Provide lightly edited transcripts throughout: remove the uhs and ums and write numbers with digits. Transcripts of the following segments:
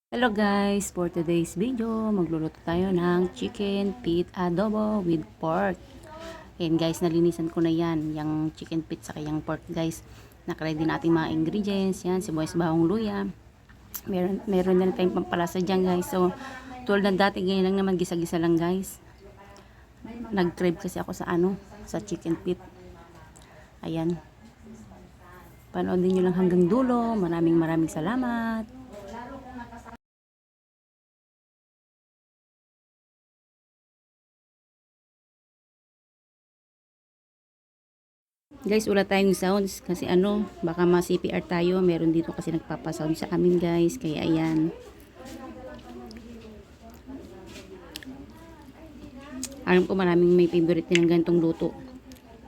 Hello guys, for today's video, magluluto tayo ng chicken feet adobo with pork. And guys, nalinisan ko na yan, yung chicken feet sa yung pork guys. Nakaready natin mga ingredients, yan, sibuyas, bawang, luya. Meron na tayong pampalasa dyan guys. So, tulad ng dati, ganyan lang naman, gisa-gisa lang guys. Nag-crave kasi ako sa chicken feet. Ayan. Panoodin nyo lang hanggang dulo. Maraming salamat. Guys, wala tayong sounds kasi baka ma-CPR tayo. Meron dito kasi nagpapasound sa amin guys. Kaya ayan. Alam ko maraming may favorite din ng ganitong luto.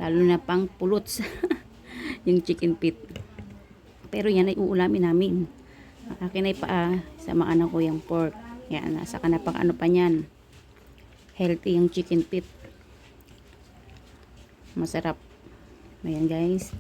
Lalo na pang puluts. Yung chicken feet. Pero yan ay uulamin namin. Ang akin ay sa mga anak ko yung pork. Yan, saka na pang pa niyan. Healthy yung chicken feet. Masarap. Ayan guys.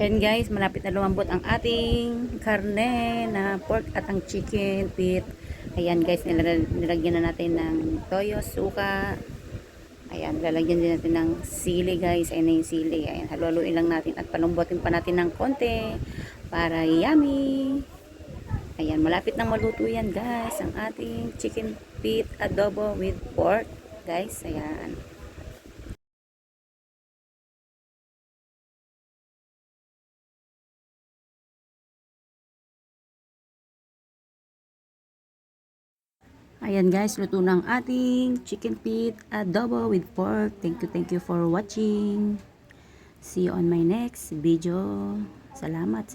And guys, malapit na lumambot ang ating karne na pork at ang chicken feet. Ayan guys, nilagyan na natin ng toyo, suka. Ayan, lalagyan din natin ng sili guys. Ayan na yung sili. Ayan, haluhaluin lang natin at palumbotin pa natin ng konti para yummy. Ayan, malapit nang maluto yan guys. Ang ating chicken feet adobo with pork. Guys, ayan. Ayan guys, luto ng ating chicken feet adobo with pork. Thank you for watching. See you on my next video. Salamat.